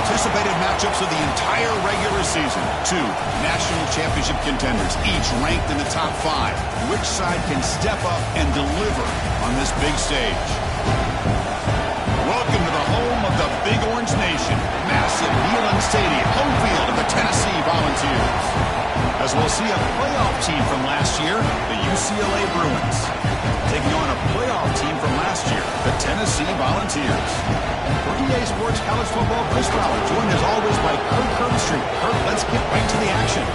anticipated matchups of the entire regular season. Two national championship contenders, each ranked in the top 5. Which side can step up and deliver on this big stage? Welcome to the home of the Big Orange Nation. Massive Neyland Stadium, home field of the Tennessee Volunteers. As we'll see a playoff team from last year, the UCLA Bruins, taking on a playoff team from last year, the Tennessee Volunteers. For EA Sports College Football, Chris Fowler, joined as always by Kirk Herbstreit. Kirk, let's get right to the action.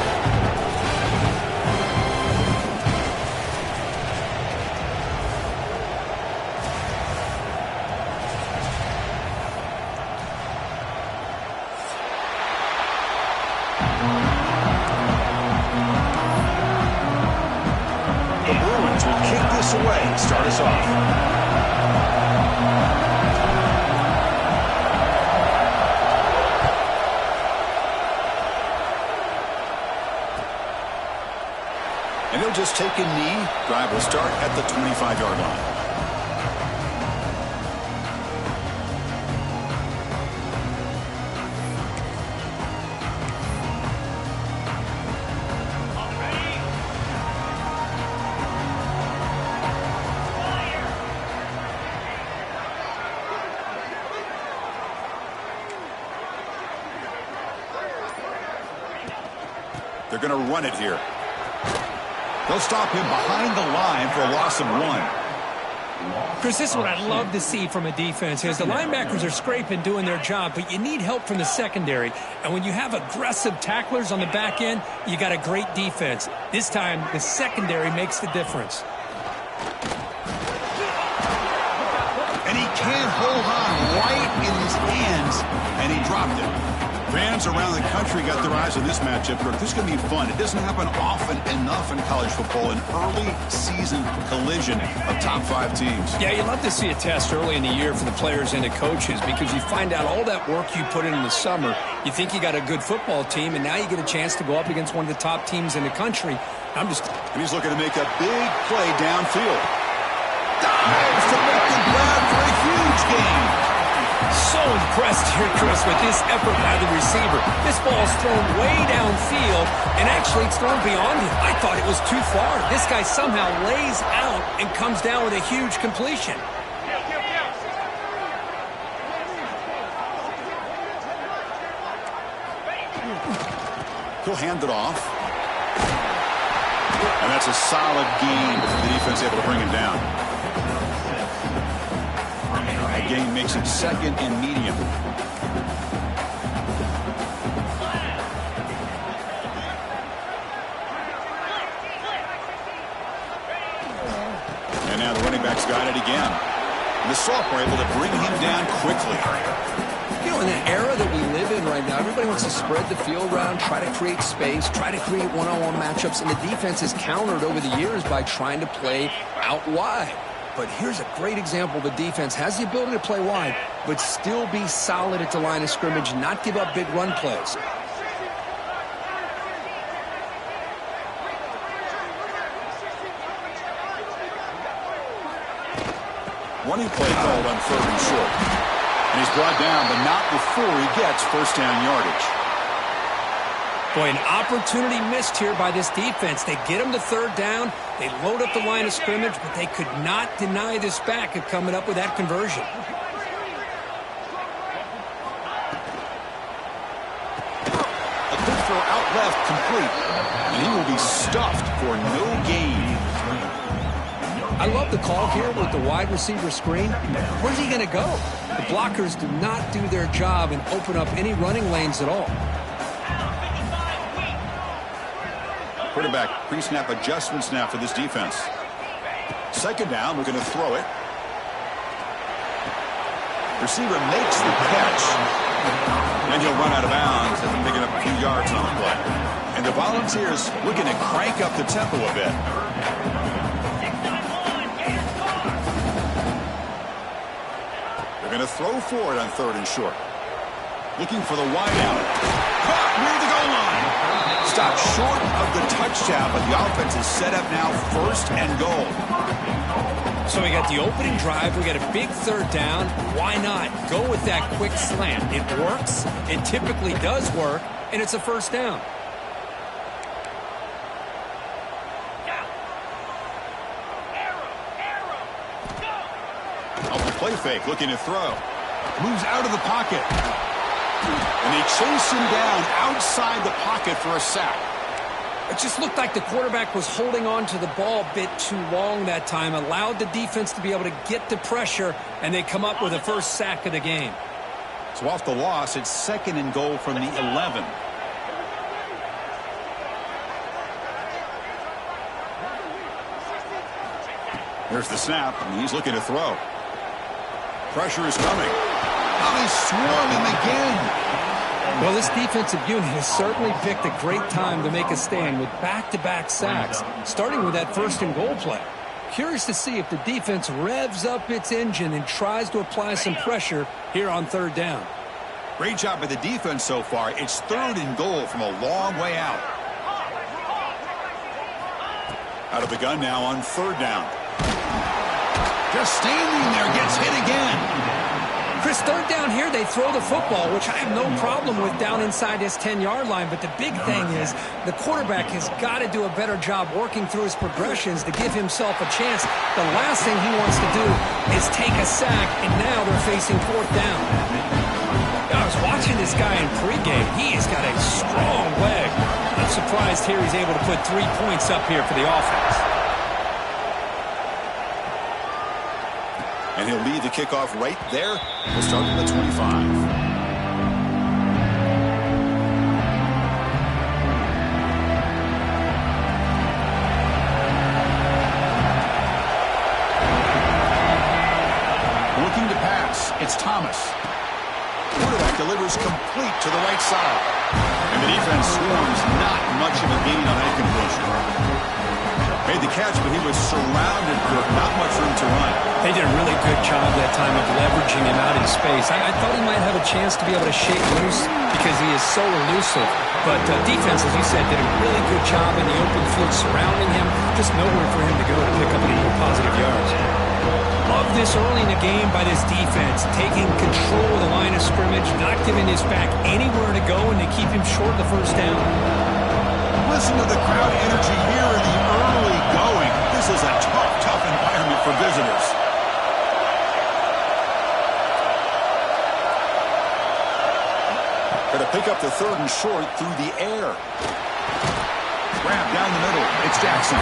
Away, start us off. And he'll just take a knee. Drive will start at the 25-yard line. They're going to run it here. They'll stop him behind the line for a loss of 1. Chris, this is what I love to see from a defense. As the linebackers are scraping, doing their job, but you need help from the secondary. And when you have aggressive tacklers on the back end, you got a great defense. This time, the secondary makes the difference. And he can't hold on right in his hands, and he dropped it. Fans around the country got their eyes on this matchup. This is going to be fun. It doesn't happen often enough in college football, an early season collision of top 5 teams. Yeah, you love to see a test early in the year for the players and the coaches because you find out all that work you put in the summer. You think you got a good football team, and now you get a chance to go up against one of the top teams in the country. And he's looking to make a big play downfield. Dives to make the grab for a huge gain. So impressed here, Chris, with this effort by the receiver. This ball's thrown way downfield, and actually it's thrown beyond him. I thought it was too far. This guy somehow lays out and comes down with a huge completion. He'll hand it off. And that's a solid gain before the defense able to bring him down. Gain makes it 2nd and medium. And now the running back's got it again. And the sophomore able to bring him down quickly. You know, in the era that we live in right now, everybody wants to spread the field around, try to create space, try to create one-on-one matchups, and the defense has countered over the years by trying to play out wide. But here's a great example. The defense has the ability to play wide, but still be solid at the line of scrimmage, not give up big run plays. Running play called on 3rd and short. And he's brought down, but not before he gets first down yardage. Boy, an opportunity missed here by this defense. They get him to 3rd down. They load up the line of scrimmage, but they could not deny this back of coming up with that conversion. A good throw out left, complete. And he will be stuffed for no gain. I love the call here with the wide receiver screen. Where's he going to go? The blockers do not do their job and open up any running lanes at all. Quarterback pre-snap adjustment snap for this defense. 2nd down, we're going to throw it. Receiver makes the catch. And he'll run out of bounds after picking up a few yards on the play. And the Volunteers looking to crank up the tempo a bit. They're going to throw for it on 3rd and short. Looking for the wideout. Caught near the goal line. Stopped short of the touchdown, but the offense is set up now 1st and goal. So we got the opening drive. We got a big third down. Why not go with that quick slant? It works. It typically does work, and it's a first down. Off the play fake, looking to throw. Moves out of the pocket. And they chase him down outside the pocket for a sack. It just looked like the quarterback was holding on to the ball a bit too long that time, allowed the defense to be able to get the pressure, and they come up with the first sack of the game. So off the loss, it's 2nd and goal from the 11. There's the snap, and he's looking to throw. Pressure is coming. Oh, he swung him again. Well, this defensive unit has certainly picked a great time to make a stand with back-to-back sacks, starting with that 1st and goal play. Curious to see if the defense revs up its engine and tries to apply some pressure here on 3rd down. Great job by the defense so far. It's 3rd and goal from a long way out. Out of the gun now on 3rd down. Just standing there, gets hit again. Chris, 3rd down here, they throw the football, which I have no problem with down inside his 10-yard line. But the big thing is the quarterback has got to do a better job working through his progressions to give himself a chance. The last thing he wants to do is take a sack, and now they're facing 4th down. I was watching this guy in pregame. He has got a strong leg. I'm surprised here he's able to put 3 points up here for the offense. And he'll lead the kickoff right there. We'll start at the 25. Looking to pass. It's Thomas. Quarterback delivers complete to the right side. And the defense swarms not much of a gain on that completion. Made the catch, but he was surrounded with not much room to run. They did a really good job that time of leveraging him out in space. I thought he might have a chance to be able to shake loose because he is so elusive. But defense, as you said, did a really good job in the open field surrounding him. Just nowhere for him to go to pick up any positive yards. Love this early in the game by this defense, taking control of the line of scrimmage, not giving his back anywhere to go, and they keep him short of the 1st down. Listen to the crowd energy here in the early going. This is a tough environment for visitors. Going to pick up the 3rd and short through the air. Grab down the middle. It's Jackson.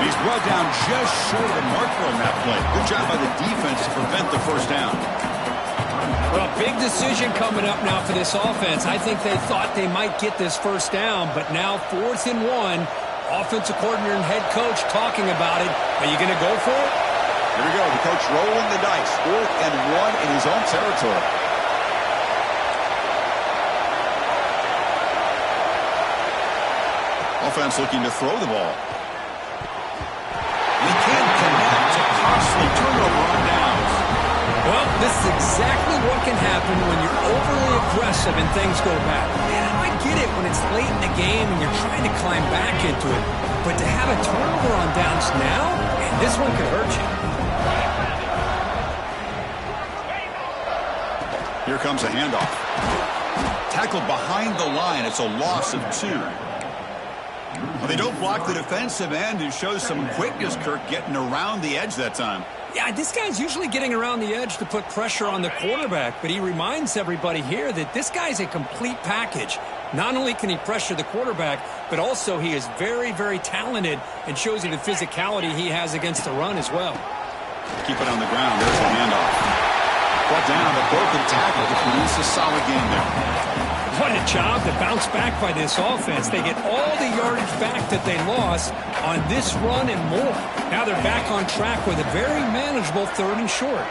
He's brought down just short of the marker on that play. Good job by the defense to prevent the 1st down. Well, big decision coming up now for this offense. I think they thought they might get this 1st down, but now 4th and 1. Offensive coordinator and head coach talking about it. Are you going to go for it? Here we go. The coach rolling the dice. 4th and 1 in his own territory. Offense looking to throw the ball. He can't connect. A costly turnover on downs. Well, this is exactly what can happen when you're overly aggressive and things go bad. Man, I get it when it's late in the game and you're trying to climb back into it. But to have a turnover on downs now, man, this one could hurt you. Here comes a handoff. Tackled behind the line. It's a loss of 2. Well, they don't block the defensive end and show some quickness, Kirk, getting around the edge that time. Yeah, this guy's usually getting around the edge to put pressure on the quarterback, but he reminds everybody here that this guy's a complete package. Not only can he pressure the quarterback, but also he is very, very talented and shows you the physicality he has against the run as well. Keep it on the ground. There's the handoff. Brought down a broken tackle to produce a solid game there. What a job to bounce back by this offense. They get all the yardage back that they lost on this run and more. Now they're back on track with a very manageable 3rd and short.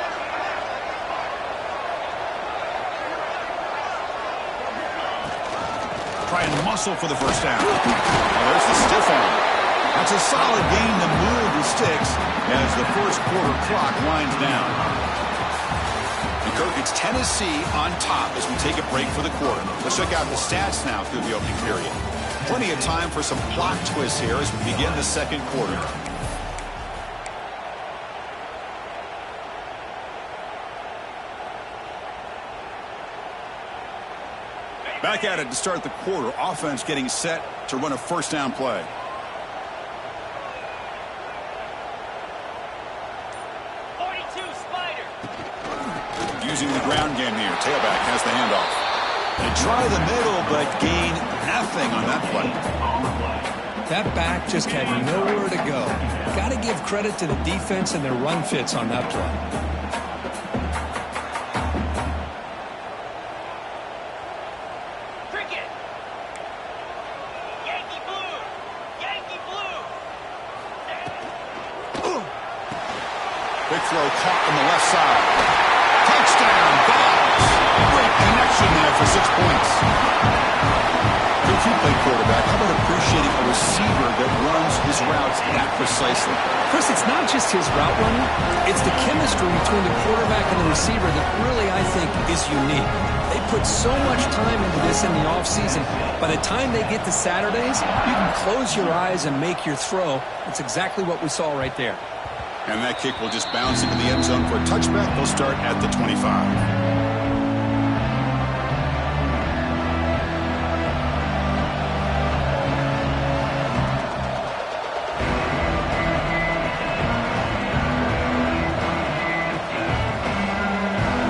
Try and muscle for the 1st down. Oh, there's the stiff arm. That's a solid gain to move the sticks as the 1st quarter clock winds down. Kirk, it's Tennessee on top as we take a break for the quarter. Let's check out the stats now through the opening period. Plenty of time for some plot twists here as we begin the 2nd quarter. Back at it to start the quarter. Offense getting set to run a first down play. Using the ground game here. Tailback has the handoff. They try the middle, but gain nothing on that play. That back just had nowhere to go. Got to give credit to the defense and their run fits on that play. Cricket. Yankee blue. Yankee blue. Big throw caught on the left side. Touchdown, Dogs. Great connection there for 6 points. If you play quarterback, how about appreciating a receiver that runs his routes that precisely? Chris, it's not just his route running. It's the chemistry between the quarterback and the receiver that really, I think, is unique. They put so much time into this in the offseason. By the time they get to Saturdays, you can close your eyes and make your throw. That's exactly what we saw right there. And that kick will just bounce into the end zone for a touchback. They'll start at the 25.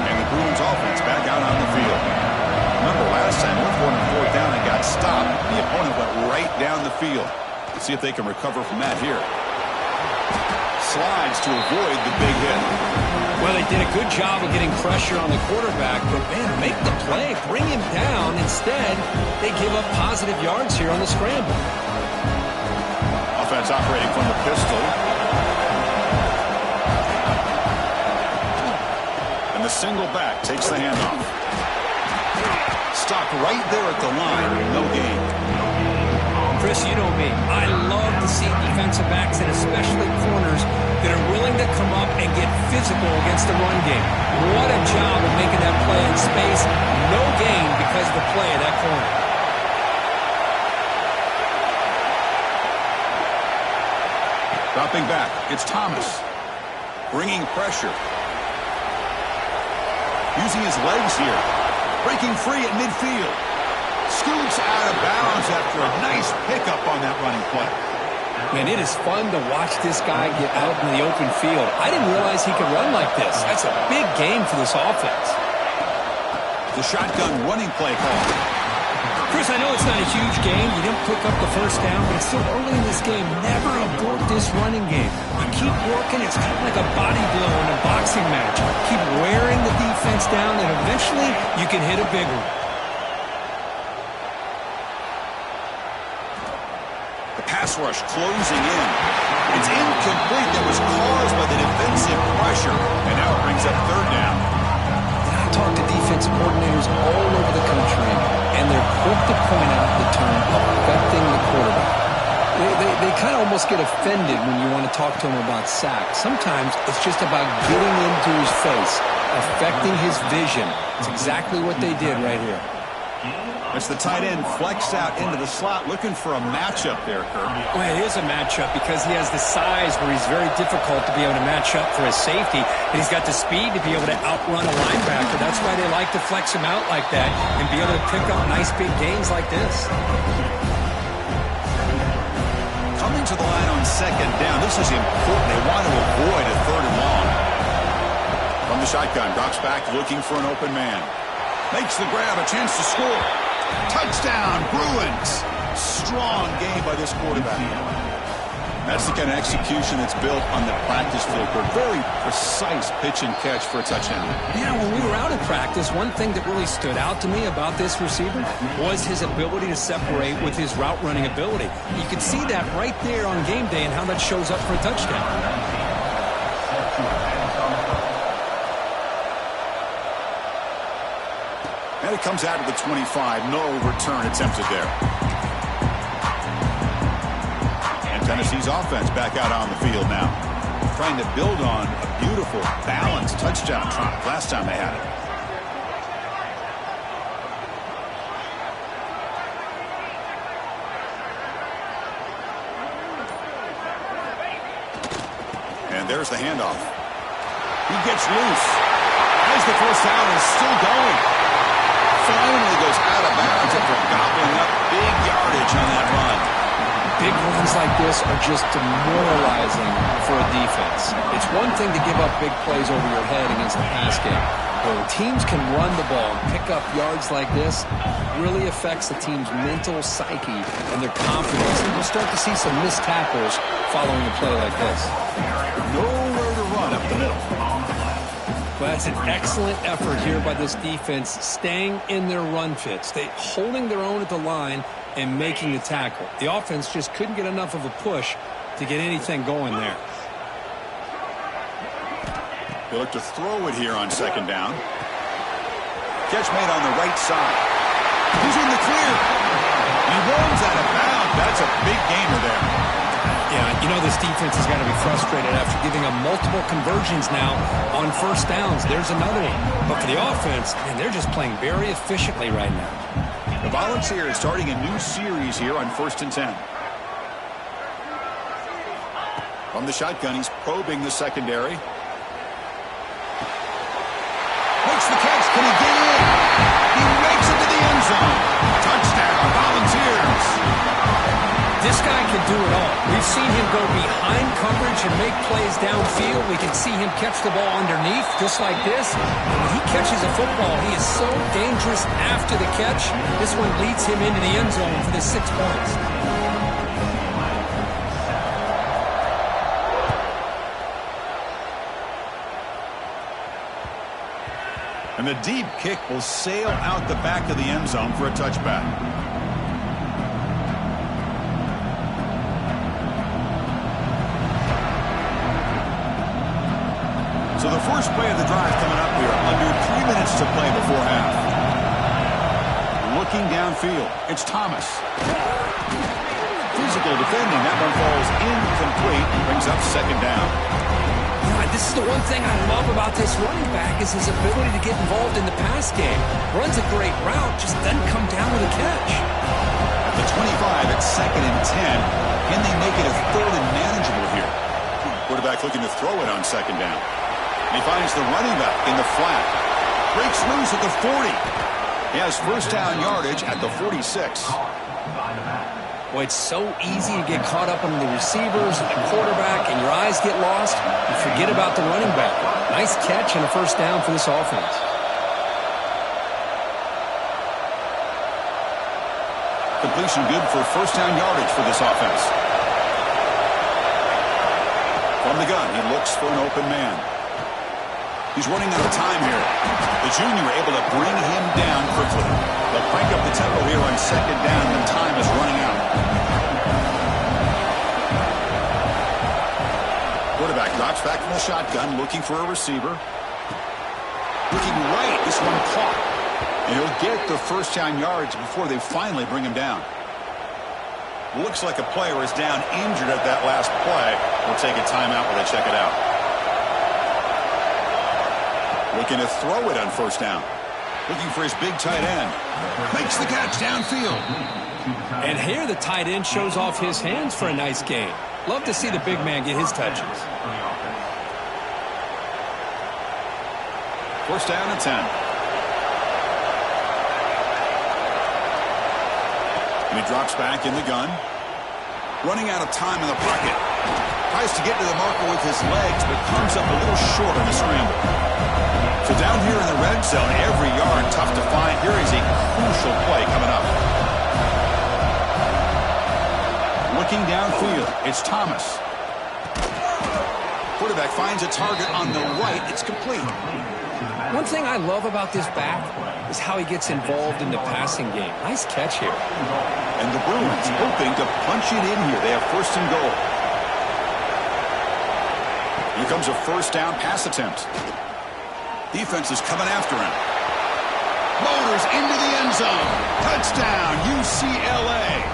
And the Bruins offense back out on the field. Remember last time, with 4th down and got stopped. The opponent went right down the field. Let's see if they can recover from that here. Slides to avoid the big hit. Well, they did a good job of getting pressure on the quarterback, but, man, make the play, bring him down. Instead, they give up positive yards here on the scramble. Offense operating from the pistol. And the single back takes the handoff. Stopped right there at the line. No gain. Chris, you know me. I love to see defensive backs and especially corners that are willing to come up and get physical against the run game. What a job of making that play in space. No gain because of the play of that corner. Dropping back. It's Thomas. Bringing pressure. Using his legs here. Breaking free at midfield. Scoops out of bounds after a nice pickup on that running play. Man, it is fun to watch this guy get out in the open field. I didn't realize he could run like this. That's a big game for this offense. The shotgun running play call. Chris, I know it's not a huge game. You didn't pick up the first down, but it's still early in this game. Never abort this running game. You keep working. It's kind of like a body blow in a boxing match. Keep wearing the defense down, and eventually you can hit a big one. Pass rush closing in. It's incomplete. That was caused by the defensive pressure. And now it brings up 3rd down. I talk to defensive coordinators all over the country, and they're quick to point out the term affecting the quarterback. They kind of almost get offended when you want to talk to them about sacks. Sometimes it's just about getting into his face, affecting his vision. It's exactly what they did right here. It's the tight end flexed out into the slot, looking for a matchup there, Kirk. Well, it is a matchup because he has the size where he's very difficult to be able to match up for his safety, and he's got the speed to be able to outrun a linebacker. That's why they like to flex him out like that and be able to pick up nice big gains like this. Coming to the line on 2nd down. This is important. They want to avoid a 3rd and long. From the shotgun, drops back looking for an open man. Makes the grab, a chance to score. Touchdown, Bruins. Strong game by this quarterback. That's the kind of execution that's built on the practice field. Very precise pitch and catch for a touchdown. Yeah, when we were out in practice, one thing that really stood out to me about this receiver was his ability to separate with his route running ability. You could see that right there on game day and how that shows up for a touchdown. And it comes out to the 25. No return attempted there. And Tennessee's offense back out on the field now. Trying to build on a beautiful, balanced touchdown drive last time they had it. And there's the handoff. He gets loose. As the first down is still going. finally goes out of bounds after gobbling up big yardage on that run. Big runs like this are just demoralizing for a defense. It's one thing to give up big plays over your head against the pass game. But when teams can run the ball and pick up yards like this, it really affects the team's mental psyche and their confidence. And you'll start to see some missed tackles following a play like this. Nowhere to run up the middle. But that's an excellent effort here by this defense, staying in their run fits, holding their own at the line and making the tackle. The offense just couldn't get enough of a push to get anything going there. They look to throw it here on second down. Catch made on the right side. He's in the clear. He runs out of bounds. That's a big gainer there. Yeah, you know this defense has got to be frustrated after giving them multiple conversions now on first downs. There's another one. But for the offense, man, they're just playing very efficiently right now. The Volunteers starting a new series here on 1st and 10. From the shotgun, he's probing the secondary. Makes the catch. Can he get in? He makes it to the end zone. Touchdown, Volunteers. This guy can do it all. We've seen him go behind coverage and make plays downfield. We can see him catch the ball underneath, just like this. And when he catches a football, he is so dangerous after the catch. This one leads him into the end zone for the 6 points. And the deep kick will sail out the back of the end zone for a touchback. So the first play of the drive coming up here. Under 3 minutes to play before half. Looking downfield. It's Thomas. Physical defending. That one falls incomplete. Brings up second down. This is the one thing I love about this running back is his ability to get involved in the pass game. Runs a great route, just doesn't come down with a catch. At the 25, it's 2nd and 10. Can they make it a 3rd and manageable here? Quarterback looking to throw it on second down. And he finds the running back in the flat. Breaks loose at the 40. He has first down yardage at the 46. Boy, it's so easy to get caught up on the receivers and the quarterback, and your eyes get lost. You forget about the running back. Nice catch and a first down for this offense. Completion good for first down yardage for this offense. From the gun, he looks for an open man. He's running out of time here. The junior able to bring him down quickly. They'll crank up the tempo here on second down when time is running out. Quarterback drops back from the shotgun, looking for a receiver. Looking right, this one caught. And he'll get the first down yards before they finally bring him down. Looks like a player is down injured at that last play. We'll take a timeout while they check it out. Looking to throw it on first down. Looking for his big tight end. Makes the catch downfield. And here the tight end shows off his hands for a nice game. Love to see the big man get his touches. First down and 10. And he drops back in the gun. Running out of time in the pocket. Tries to get to the marker with his legs, but comes up a little short on the scramble. So down here in the red zone, every yard tough to find. Here is a crucial play coming up. Looking downfield, it's Thomas. Quarterback finds a target on the right. It's complete. One thing I love about this back is how he gets involved in the passing game. Nice catch here. And the Bruins hoping to punch it in here. They have first and goal. Here comes a first down pass attempt. Defense is coming after him. Motors into the end zone. Touchdown, UCLA.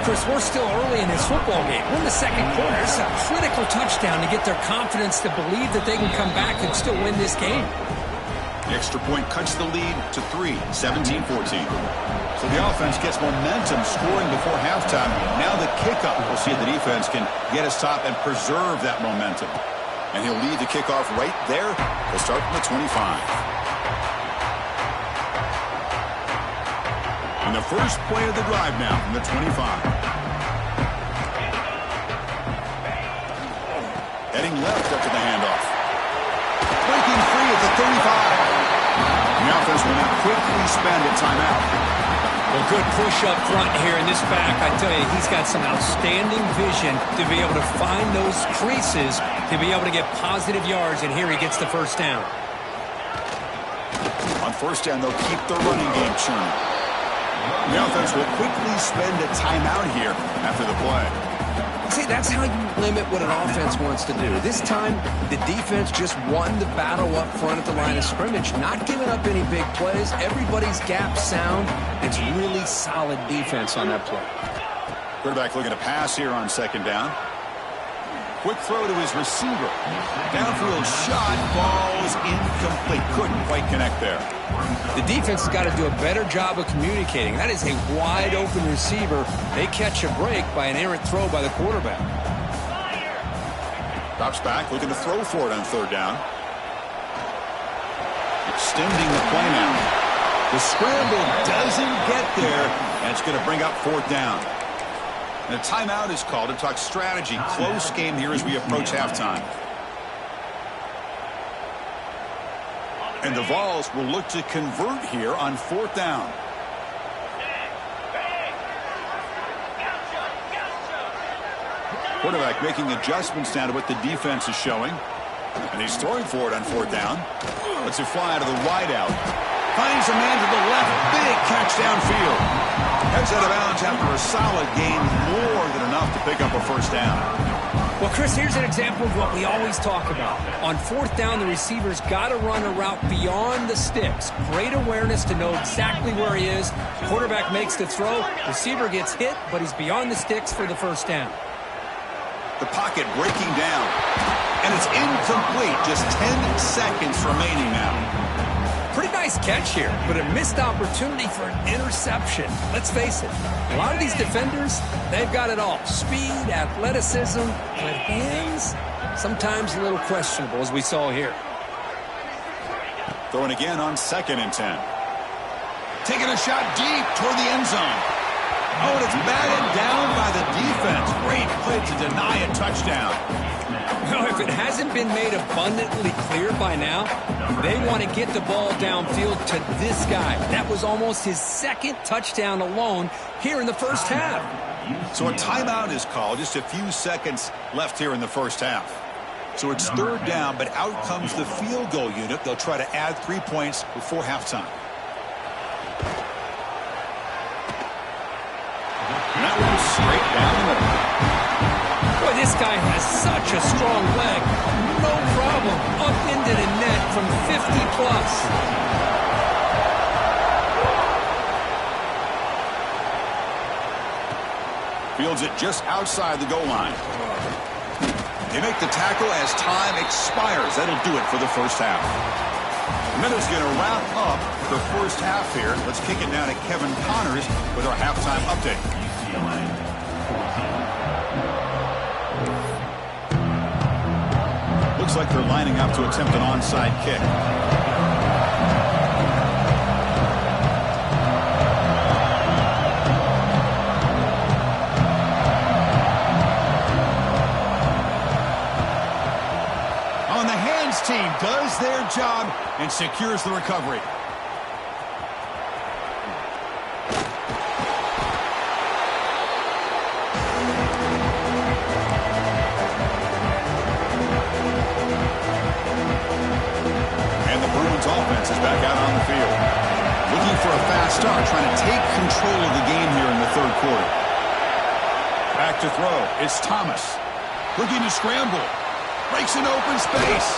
Chris, we're still early in this football game. We're in the second quarter. It's a critical touchdown to get their confidence to believe that they can come back and still win this game. The extra point cuts the lead to 3, 17-14. So the offense gets momentum scoring before halftime. Now the kickoff. We'll see if the defense can get a stop and preserve that momentum. And he'll lead the kickoff right there. They'll start from the 25. And the first play of the drive now from the 25. Heading left after the handoff. Breaking free at the 35. The offense will now quickly spend a timeout. Well, good push up front here in this back. I tell you, he's got some outstanding vision to be able to find those creases to be able to get positive yards, and here he gets the first down. On first down, they'll keep the running game churning. The offense will quickly spend a timeout here after the play. See, that's how you limit what an offense wants to do. This time, the defense just won the battle up front at the line of scrimmage, not giving up any big plays. Everybody's gap sound. It's really solid defense on that play. Quarterback looking to pass here on second down. Quick throw to his receiver. Downfield shot, falls incomplete. Couldn't quite connect there. The defense has got to do a better job of communicating. That is a wide open receiver. They catch a break by an errant throw by the quarterback. Drops back, looking to throw for it on third down. Extending the play now. The scramble doesn't get there, and it's going to bring up fourth down. And a timeout is called to talk strategy. Close game here as we approach halftime. And the Vols will look to convert here on fourth down. Quarterback making adjustments down to what the defense is showing. And he's throwing for it on fourth down. Lets it fly out of the wideout. Finds a man to the left. Big catch downfield. Heads out of bounds after a solid gain. More than enough to pick up a first down. Well, Chris, here's an example of what we always talk about. On fourth down, the receiver's got to run a route beyond the sticks. Great awareness to know exactly where he is. Quarterback makes the throw. Receiver gets hit, but he's beyond the sticks for the first down. The pocket breaking down. And it's incomplete. Just 10 seconds remaining now. Pretty nice catch here, but a missed opportunity for an interception. Let's face it, a lot of these defenders, they've got it all. Speed, athleticism, but hands, sometimes a little questionable, as we saw here. Throwing again on 2nd and 10. Taking a shot deep toward the end zone. Oh, and it's batted down by the defense. Great play to deny a touchdown. Well, if it hasn't been made abundantly clear by now, they want to get the ball downfield to this guy. That was almost his second touchdown alone here in the first half. So a timeout is called. Just a few seconds left here in the first half. So it's third down, but out comes the field goal unit. They'll try to add 3 points before halftime. And that one's straight down the middle. Boy, this guy has such a strong leg. No problem. Up into the net from 50 plus. Fields it just outside the goal line. They make the tackle as time expires. That'll do it for the first half. And then it's going to wrap up the first half here. Let's kick it now to Kevin Connors with our halftime update. Looks like they're lining up to attempt an onside kick. On the hands team does their job and secures the recovery. Offense is back out on the field. Looking for a fast start, trying to take control of the game here in the third quarter. Back to throw. It's Thomas. Looking to scramble. Breaks an open space.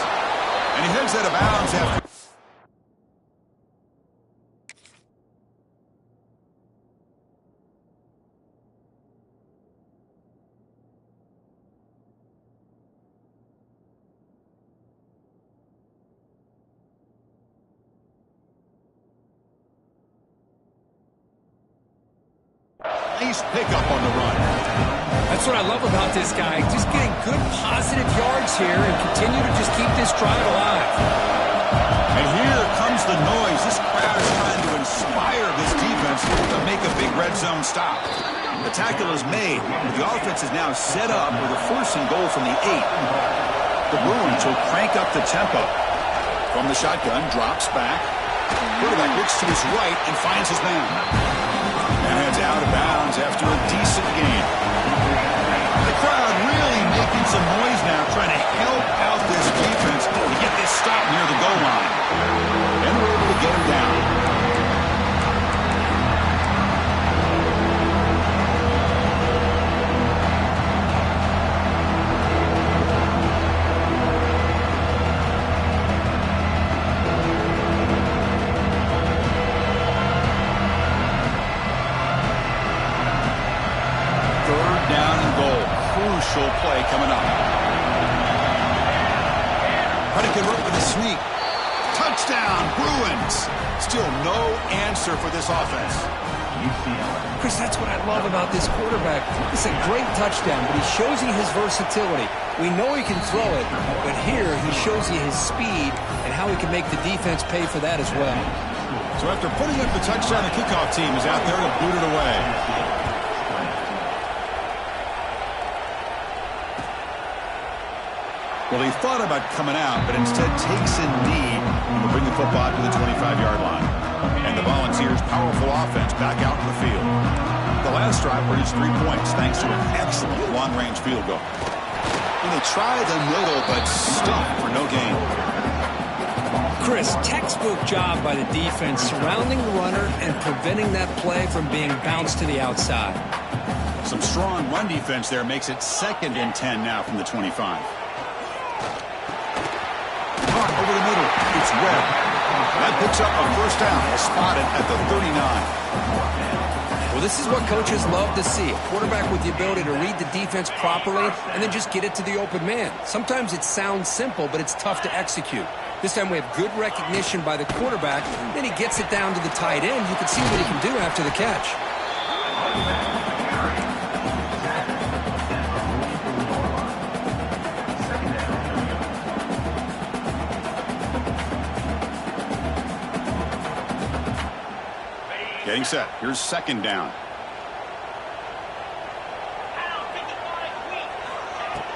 And he heads out of bounds after. Nice pickup on the run. That's what I love about this guy. Just getting good positive yards here and continue to just keep this drive alive. And here comes the noise. This crowd is trying to inspire this defense to make red zone stop. The tackle is made. The offense is now set up with a 1st and goal from the 8. The Bruins will crank up the tempo. From the shotgun, drops back. Quarterback looks to his right and finds his man. And heads out of bounds after a decent gain. The crowd really making some noise now, trying to help out this defense to get this stop near the goal line. And we're able to get him down. Play coming up. Predicate route with a sneak. Touchdown, Bruins. Still no answer for this offense. Chris, that's what I love about this quarterback. It's a great touchdown, but he shows you his versatility. We know he can throw it, but here he shows you his speed and how he can make the defense pay for that as well. So after putting up the touchdown, the kickoff team is out there to boot it away. Well, he thought about coming out, but instead takes a knee and will bring the football to the 25-yard line. And the Volunteers' powerful offense back out in the field. The last drive produced 3 points thanks to an excellent long-range field goal. And they tried the middle, but stopped for no gain. Chris, textbook job by the defense surrounding the runner and preventing that play from being bounced to the outside. Some strong run defense there makes it 2nd and 10 now from the 25. Over the middle, it's Webb. That picks up a 1st down, spotted at the 39. Well, this is what coaches love to see. A quarterback with the ability to read the defense properly and then just get it to the open man. Sometimes it sounds simple, but it's tough to execute. This time we have good recognition by the quarterback. Then he gets it down to the tight end. You can see what he can do after the catch. Getting set. Here's 2nd down.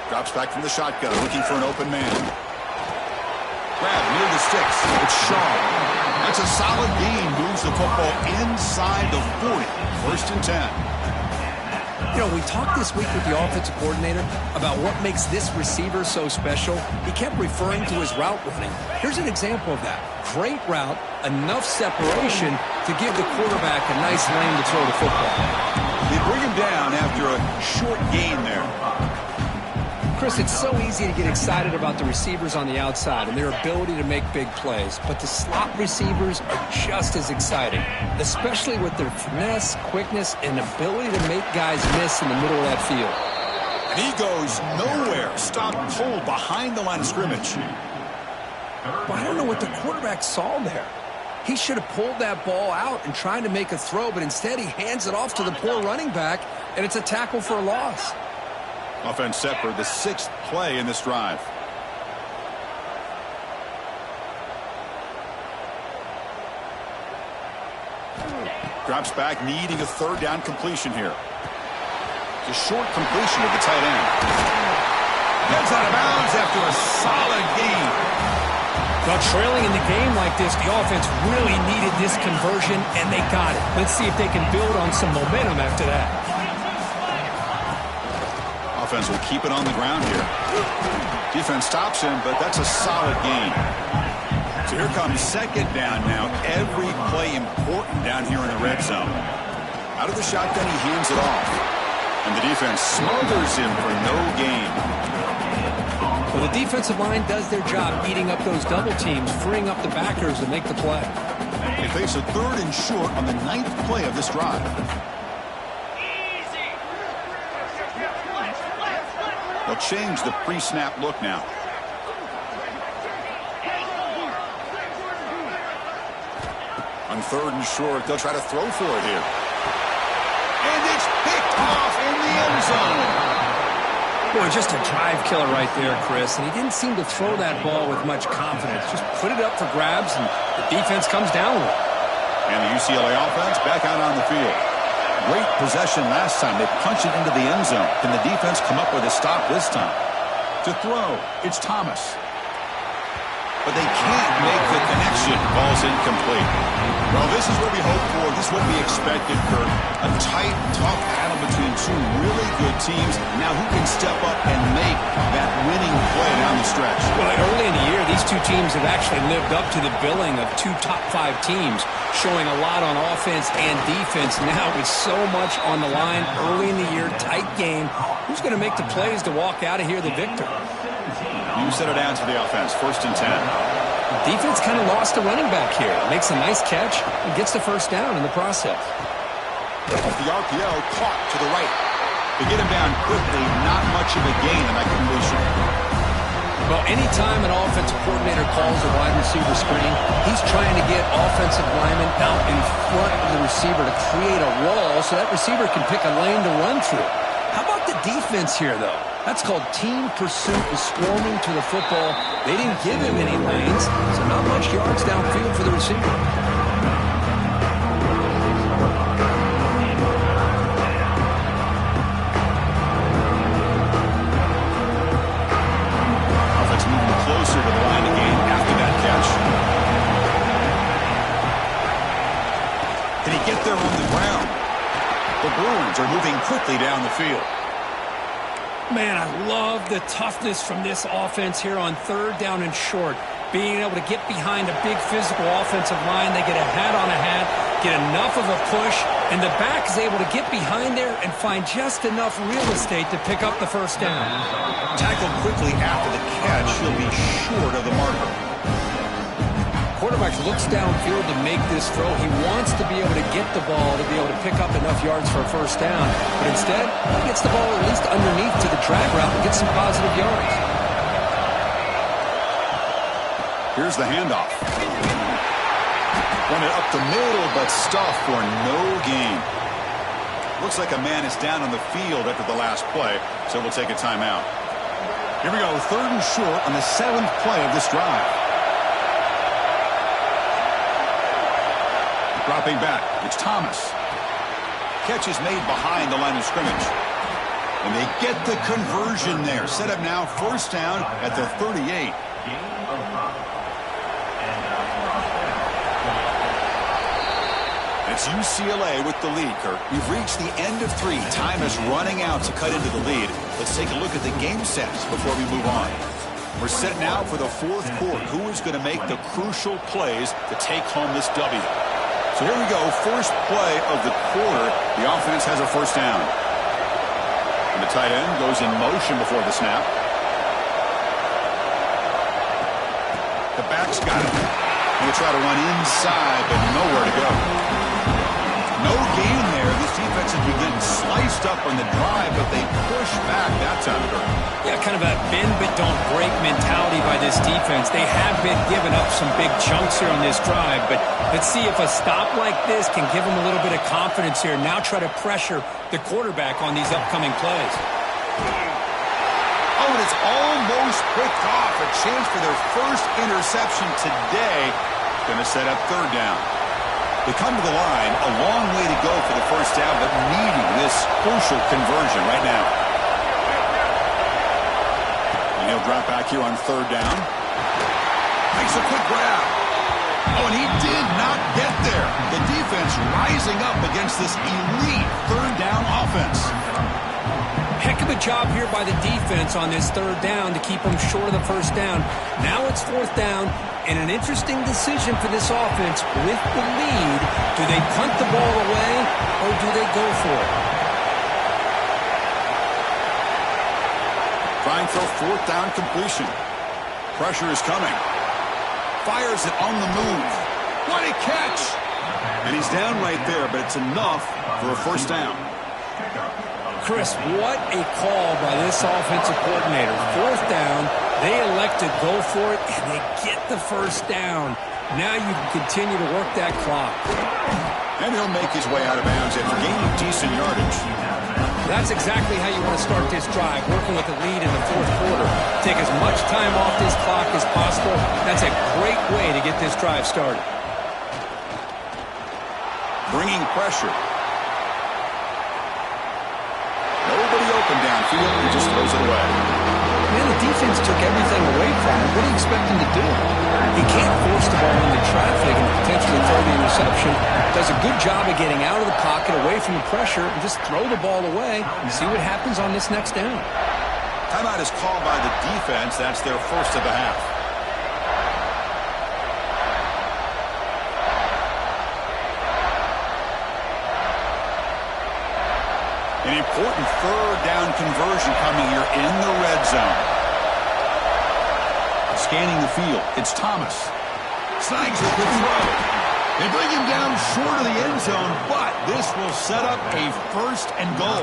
Drops back from the shotgun, looking for an open man. Grab near the sticks. It's Shaw. That's a solid gain. Moves the football inside the 40. 1st and 10. You know, we talked this week with the offensive coordinator about what makes this receiver so special. He kept referring to his route running. Here's an example of that. Great route, enough separation to give the quarterback a nice lane to throw the football. They bring him down after a short gain there. Chris, it's so easy to get excited about the receivers on the outside and their ability to make big plays, but the slot receivers are just as exciting, especially with their finesse, quickness, and ability to make guys miss in the middle of that field. And he goes nowhere, stopped cold behind the line of scrimmage. But I don't know what the quarterback saw there. He should have pulled that ball out and tried to make a throw, but instead he hands it off to the poor running back, and it's a tackle for a loss. Offense set for the 6th play in this drive. Drops back, needing a 3rd down completion here. It's a short completion to the tight end. Heads out of bounds after a solid gain. Well, trailing in the game like this, the offense really needed this conversion, and they got it. Let's see if they can build on some momentum after that. Offense will keep it on the ground here. Defense stops him, but that's a solid gain. So here comes 2nd down now. Every play important down here in the red zone. Out of the shotgun, he hands it off. And the defense smothers him for no gain. Well, the defensive line does their job eating up those double teams, freeing up the backers to make the play. They face a 3rd and short on the 9th play of this drive. They'll change the pre-snap look now. On 3rd and short, they'll try to throw for it here. And it's picked off in the end zone. Boy, just a drive killer right there, Chris. And he didn't seem to throw that ball with much confidence. Just put it up for grabs, and the defense comes down with it. And the UCLA offense back out on the field. great possession last time. They punched it into the end zone. Can the defense come up with a stop this time? To throw, it's Thomas. But they can't make the connection. Ball's incomplete. Well, this is what we hope for. This is what we expected, Kurt. A tight, tough battle between two really good teams. Now who can step up and make that winning play down the stretch? Well, early in the year, these two teams have actually lived up to the billing of two top-5 teams, showing a lot on offense and defense. Now with so much on the line early in the year, tight game, who's going to make the plays to walk out of here the victor? You set it down to the offense, 1st and 10. Defense kind of lost a running back here. Makes a nice catch and gets the first down in the process. The RPO caught to the right. They get him down quickly, not much of a gain in that completion. Well, anytime an offensive coordinator calls a wide receiver screen, he's trying to get offensive linemen out in front of the receiver to create a wall so that receiver can pick a lane to run through. How about the defense here, though? That's called team pursuit and swarming to the football. They didn't give him any lanes, so not much yards downfield for the receiver. Offense moving closer to the line of game after that catch. Can he get there on the ground? The Bruins are moving quickly down the field. Man, I love the toughness from this offense here on 3rd down and short. Being able to get behind a big physical offensive line. They get a hat on a hat, get enough of a push, and the back is able to get behind there and find just enough real estate to pick up the first down. Tackled quickly after the catch. He'll be short of the marker. Quarterback looks downfield to make this throw. He wants to be able to get the ball to be able to pick up enough yards for a first down. But instead, he gets the ball at least underneath to the drag route and gets some positive yards. Here's the handoff. Run it up the middle, but stuffed for no gain. Looks like a man is down on the field after the last play, so we'll take a timeout. Here we go, 3rd and short on the 7th play of this drive. Dropping back, it's Thomas. Catch is made behind the line of scrimmage. And they get the conversion there. Set up now, 1st down at the 38. It's UCLA with the lead, Kirk. We've reached the end of 3. Time is running out to cut into the lead. Let's take a look at the game sets before we move on. We're set now for the 4th quarter. Who is going to make the crucial plays to take home this W? So here we go, first play of the quarter. The offense has a first down. And the tight end goes in motion before the snap. The back's got it. And they try to run inside, but nowhere to go. No gain there. This defense has been getting sliced up on the drive, but they push back that time. Yeah, kind of a bend but don't break mentality by this defense. They have been giving up some big chunks here on this drive, but let's see if a stop like this can give them a little bit of confidence here. Now try to pressure the quarterback on these upcoming plays. Oh, and it's almost picked off. A chance for their first interception today. Going to set up 3rd down. They come to the line, a long way to go for the first down, but needing this crucial conversion right now. And he'll drop back here on 3rd down. Makes a quick grab. Oh, and he did not get there. The defense rising up against this elite 3rd down offense. Heck of a job here by the defense on this 3rd down to keep them short of the first down. Now it's 4th down, and an interesting decision for this offense with the lead. Do they punt the ball away, or do they go for it? Trying for a 4th down completion. Pressure is coming. Fires it on the move. What a catch! And he's down right there, but it's enough for a first down. Chris, what a call by this offensive coordinator. 4th down, they elect to go for it, and they get the first down. Now you can continue to work that clock. And he'll make his way out of bounds after gaining decent yardage. That's exactly how you want to start this drive, working with the lead in the 4th quarter. Take as much time off this clock as possible. That's a great way to get this drive started. Bringing pressure. downfield and just throws it away. Man, the defense took everything away from him. What do you expect him to do? He can't force the ball into traffic and potentially throw the interception. Does a good job of getting out of the pocket, away from the pressure, and just throw the ball away and see what happens on this next down. Timeout is called by the defense. That's their first of the half. An important third down conversion coming here in the red zone. Scanning the field, it's Thomas. Snags it with throw. They bring him down short of the end zone, but this will set up a first and goal.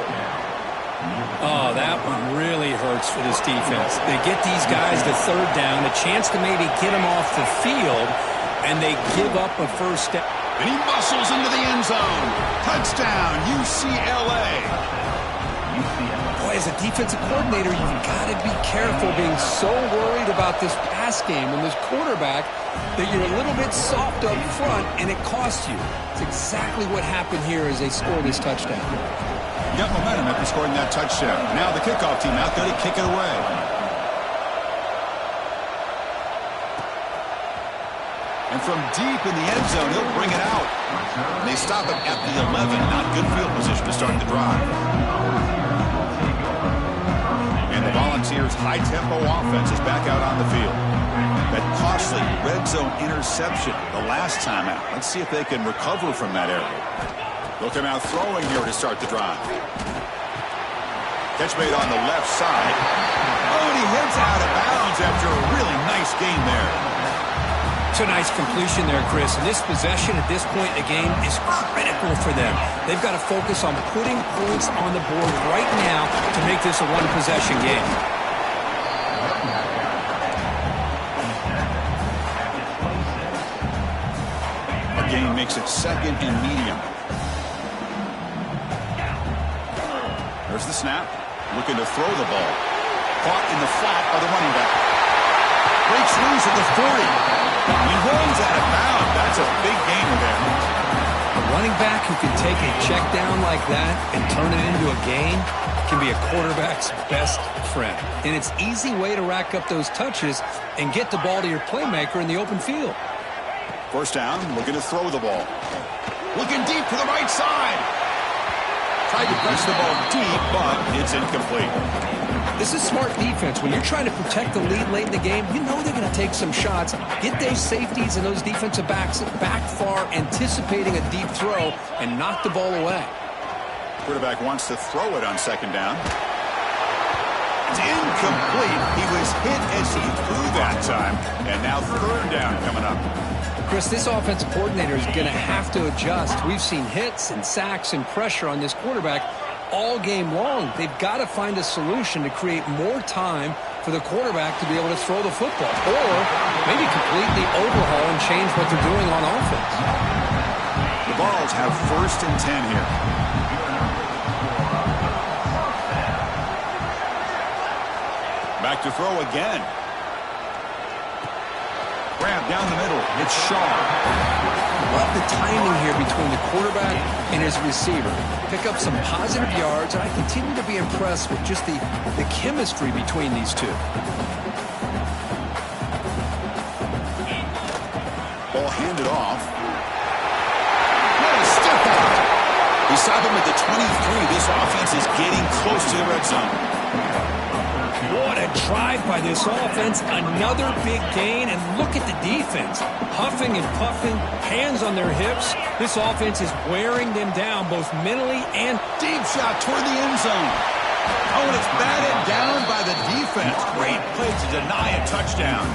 Oh, that one really hurts for this defense. They get these guys to third down, a chance to maybe get them off the field, and they give up a first down. And he muscles into the end zone. Touchdown, UCLA. Boy, as a defensive coordinator, you've got to be careful being so worried about this pass game and this quarterback that you're a little bit soft up front, and it costs you. It's exactly what happened here as they score this touchdown. Got momentum after scoring that touchdown. Now the kickoff team out there to kick it away. And from deep in the end zone, he'll bring it out. And they stop him at the 11. Not good field position to start the drive. And the Volunteers' high-tempo offense is back out on the field. That costly red zone interception the last time out. Let's see if they can recover from that error. They'll come out throwing here to start the drive. Catch made on the left side. Oh, and he heads out of bounds after a really nice gain there. It's a nice completion there, Chris. And this possession at this point in the game is critical for them. They've got to focus on putting points on the board right now to make this a one-possession game. A gain makes it second and medium. There's the snap. Looking to throw the ball. Caught in the flat by the running back. Breaks loose at the 40. He runs out of bounds. That's a big gainer there. A running back who can take a check down like that and turn it into a gain can be a quarterback's best friend. And it's an easy way to rack up those touches and get the ball to your playmaker in the open field. First down, looking to throw the ball. Looking deep to the right side. Tried to press the ball deep, but it's incomplete. This is smart defense. When you're trying to protect the lead late in the game, you know they're going to take some shots. Get those safeties and those defensive backs back far, anticipating a deep throw, and knock the ball away. Quarterback wants to throw it on second down. It's incomplete. He was hit as he threw that time. And now third down coming up. Chris, this offensive coordinator is going to have to adjust. We've seen hits and sacks and pressure on this quarterback all game long. They've got to find a solution to create more time for the quarterback to be able to throw the football, or maybe completely overhaul and change what they're doing on offense. The Vols have first and 10 here. Back to throw again. Grab down the middle. It's Shaw. Love the timing here between the quarterback and his receiver. Pick up some positive yards, and I continue to be impressed with just the chemistry between these two. Ball handed off. What a step out. He stopped him at the 23. This offense is getting close to the red zone. What a drive by this offense. Another big gain, and look at the defense. Huffing and puffing, hands on their hips. This offense is wearing them down both mentally and... Deep shot toward the end zone. Oh, and it's batted down by the defense. Great play to deny a touchdown.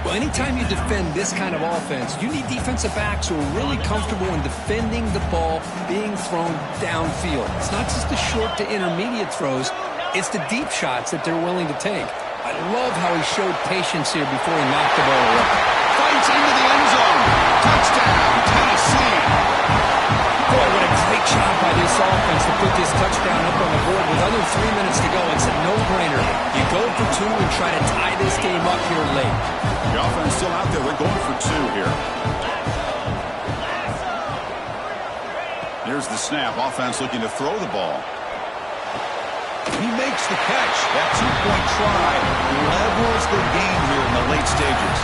Well, anytime you defend this kind of offense, you need defensive backs who are really comfortable in defending the ball being thrown downfield. It's not just the short to intermediate throws. It's the deep shots that they're willing to take. I love how he showed patience here before he knocked the ball away. Fights into the end zone. Touchdown, Tennessee. Boy, what a great job by this offense to put this touchdown up on the board with under 3 minutes to go. It's a no-brainer. You go for two and try to tie this game up here late. The offense still out there. We're going for two here. Here's the snap. Offense looking to throw the ball. He makes the catch. That two-point try levels the game here in the late stages.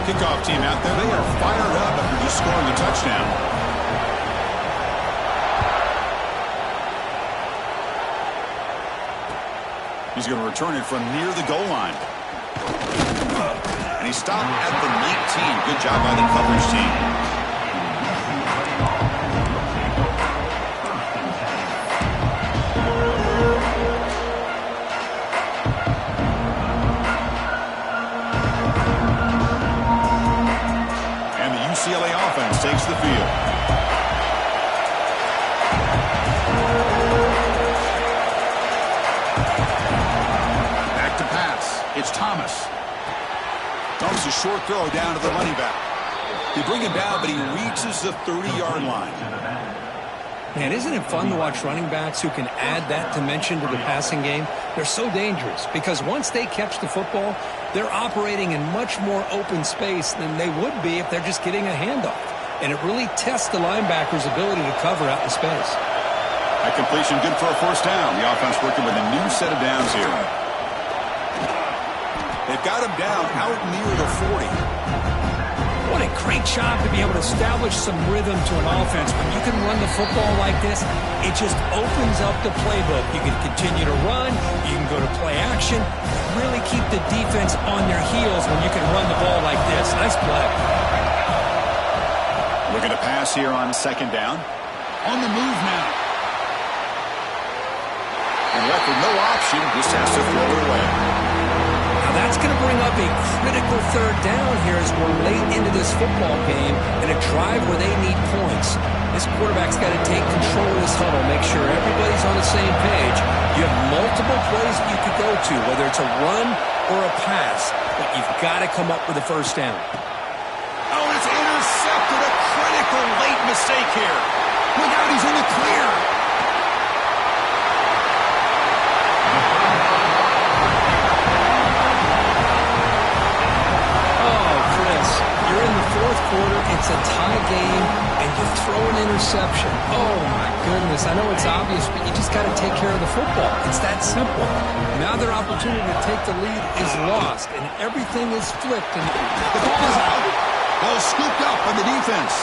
Kickoff team out there. They are fired up after just scoring a touchdown. He's going to return it from near the goal line. And he stopped at the 19. Good job by the coverage team. And the UCLA offense takes the field. Back to pass. It's Thomas. Throws a short throw down to the running back. They bring him down, but he reaches the 30-yard line. Man, isn't it fun to watch running backs who can add that dimension to the passing game? They're so dangerous because once they catch the football, they're operating in much more open space than they would be if they're just getting a handoff. And it really tests the linebacker's ability to cover out in space. That completion good for a first down. The offense working with a new set of downs here. They've got him down out near the 40. What a great job to be able to establish some rhythm to an offense. When you can run the football like this, it just opens up the playbook. You can continue to run, you can go to play action, really keep the defense on their heels when you can run the ball like this. Nice play. Looking to pass here on second down. On the move now. And left with no option, just has to throw it away. Now that's going to bring up a critical third down here as we're late into this football game in a drive where they need points. This quarterback's got to take control of this huddle, make sure everybody's on the same page. You have multiple plays that you could go to, whether it's a run or a pass, but you've got to come up with a first down. Oh, it's intercepted. A critical late mistake here. Look out, he's in the clear. You're in the fourth quarter, it's a tie game, and you throw an interception. Oh, my goodness. I know it's obvious, but you just got to take care of the football. It's that simple. Now their opportunity to take the lead is lost, and everything is flipped. And the ball is out. Ball scooped up on the defense.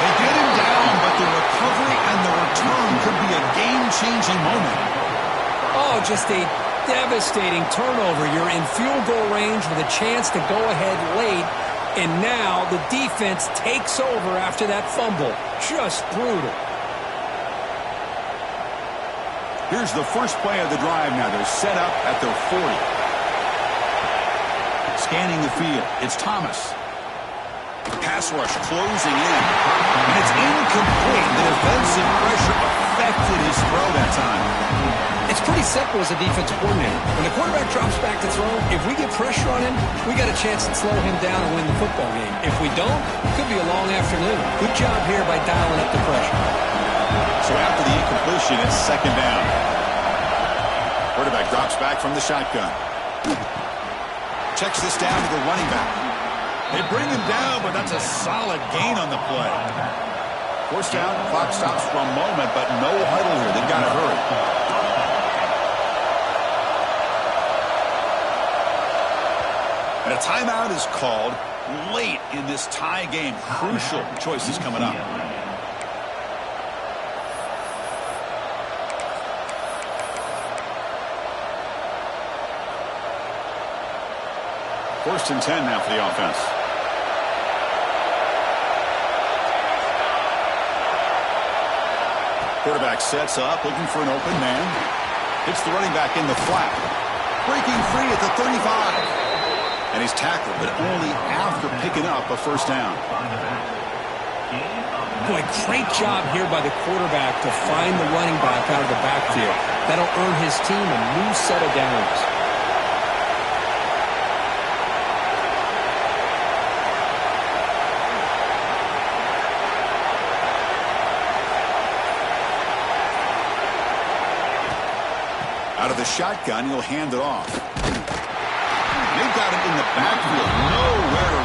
They get him down, but the recovery and the return could be a game-changing moment. Oh, just a devastating turnover. You're in field goal range with a chance to go ahead late, and now the defense takes over after that fumble. Just brutal. Here's the first play of the drive now. They're set up at their 40. Scanning the field. It's Thomas. Pass rush closing in. And it's incomplete. The defensive pressure affected his throw that time. It's pretty simple as a defensive coordinator. When the quarterback drops back to throw, if we get pressure on him, we got a chance to slow him down and win the football game. If we don't, it could be a long afternoon. Good job here by dialing up the pressure. So after the incompletion, it's second down. Quarterback drops back from the shotgun. Checks this down to the running back. They bring him down, but that's a solid gain on the play. First down, clock stops for a moment, but no huddle here. They've got to hurry. And a timeout is called late in this tie game. Crucial choices coming up. First and 10 now for the offense. Quarterback sets up, looking for an open man. Hits the running back in the flat. Breaking free at the 35. And he's tackled, but only after picking up a first down. Boy, great job here by the quarterback to find the running back out of the backfield. That'll earn his team a new set of downs. Out of the shotgun, he'll hand it off. They've got him in the backfield. Nowhere to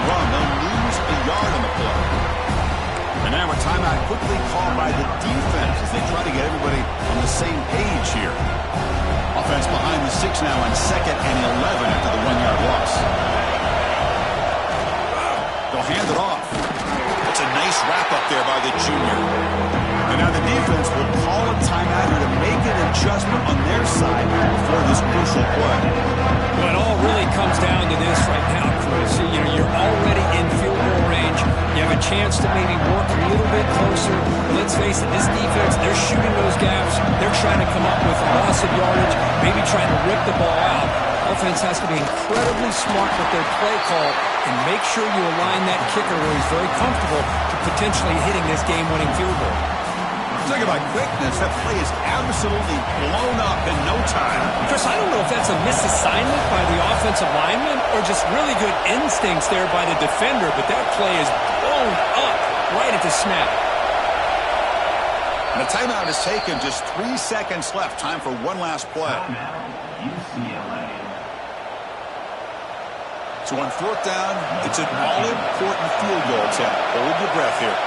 And now a timeout quickly called by the defense as they try to get everybody on the same page here. Offense behind the 6 now on 2nd and 11 after the 1-yard loss. They'll hand it off. It's a nice wrap-up there by the junior. And now the defense will call a timeout here to make an adjustment on their side for this crucial play. Well, it all really comes down to this right now, Chris. You're already in field goal range. You have a chance to maybe work a little bit closer. Let's face it, this defense, they're shooting those gaps. They're trying to come up with a loss of yardage, maybe trying to rip the ball out. Offense has to be incredibly smart with their play call and make sure you align that kicker where he's very comfortable to potentially hitting this game-winning field goal. Talking about quickness, that play is absolutely blown up in no time. Chris, I don't know if that's a misassignment by the offensive lineman or just really good instincts there by the defender, but that play is blown up right at the snap. And the timeout is taken, just 3 seconds left. Time for one last play. So on 4th down, it's an all-important field goal attempt. Hold your breath here.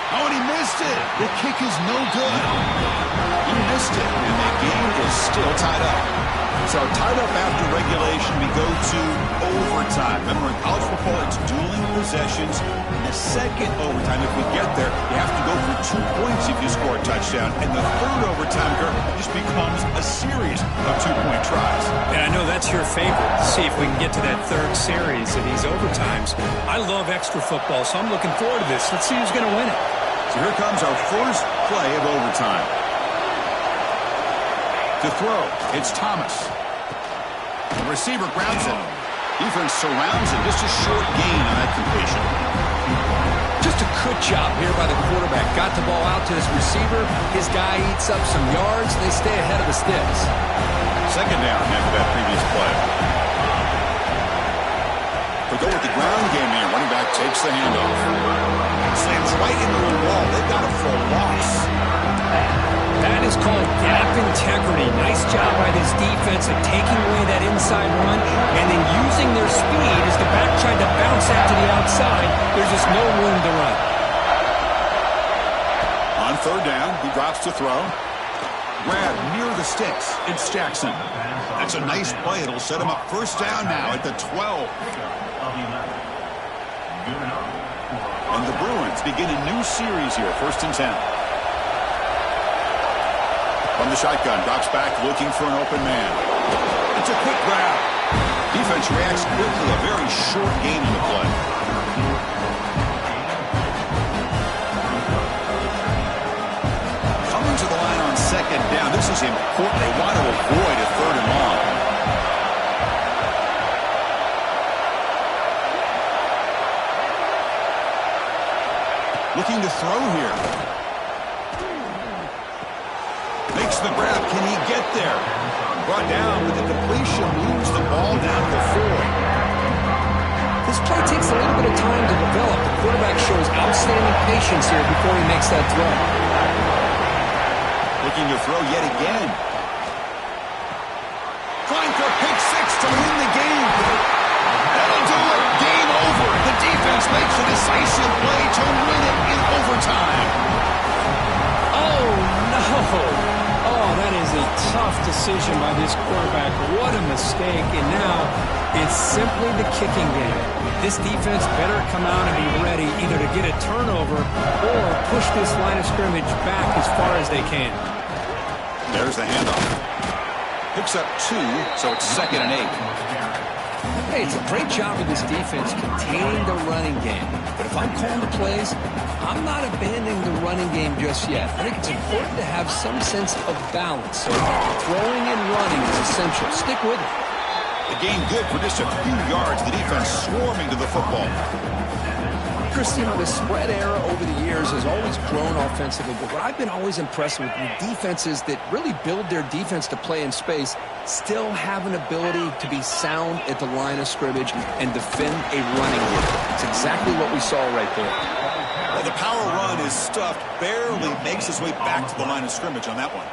Oh, and he missed it. The kick is no good. He missed it, and the game is still tied up. So tied up after regulation, we go to overtime. Remember, in college football, it's dueling possessions. In the second overtime, if we get there, you have to go for 2 points if you score a touchdown. And the third overtime, just becomes a series of 2-point tries. And I know that's your favorite. See if we can get to that third series of these overtimes. I love extra football, so I'm looking forward to this. Let's see who's going to win it. So here comes our first play of overtime. To throw, it's Thomas. The receiver grabs it. Defense surrounds it. Just a short gain on that completion. Just a good job here by the quarterback. Got the ball out to his receiver. His guy eats up some yards. They stay ahead of the sticks. 2nd down after that previous play. They go with the ground game here. Running back takes the handoff. Slams right into the wall. They've got it for a loss. That is called gap integrity. Nice job by this defense at taking away that inside run and then using their speed as the back tried to bounce out to the outside. There's just no room to run. On 3rd down, he drops to throw. Grab near the sticks. It's Jackson. That's a nice play. It'll set him up 1st down now at the 12. And the Bruins begin a new series here. 1st and 10. From the shotgun, drops back looking for an open man. It's a quick grab. Defense reacts quickly. A very short gain on the play. Coming to the line on 2nd down. This is important. They want to avoid a 3rd and long. Looking to throw here. Makes the grab. Can he get there? Brought down with the completion. Moves the ball down to the 4. This play takes a little bit of time to develop. The quarterback shows outstanding patience here before he makes that throw. Looking to throw yet again. Trying for a pick 6 to win the game. That'll do it. Game over. The defense makes a decisive play to win it in overtime. Oh, no. Oh, that is a tough decision by this quarterback. What a mistake. And now it's simply the kicking game. This defense better come out and be ready either to get a turnover or push this line of scrimmage back as far as they can. There's the handoff. Picks up 2, so it's 2nd and 8. Hey, it's a great job of this defense containing the running game. But if I'm calling the plays, I'm not abandoning the running game just yet. I think it's important to have some sense of balance. So throwing and running is essential. Stick with it. The game good for just a few yards. The defense swarming to the football. Chris, the spread era over the years has always grown offensively, but what I've been always impressed with defenses that really build their defense to play in space still have an ability to be sound at the line of scrimmage and defend a running game. It's exactly what we saw right there. Well, the power run is stuffed, barely makes his way back to the line of scrimmage on that one.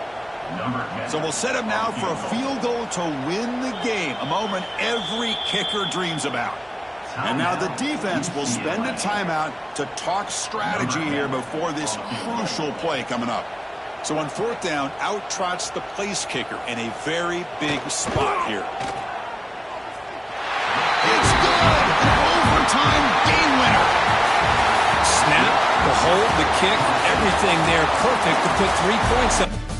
So we'll set him now for a field goal to win the game, a moment every kicker dreams about. And now the defense will spend a timeout to talk strategy here before this crucial play coming up. So on fourth down, out trots the place kicker in a very big spot here. It's good! An overtime game winner! Snap, the hold, the kick, everything there perfect to put 3 points up.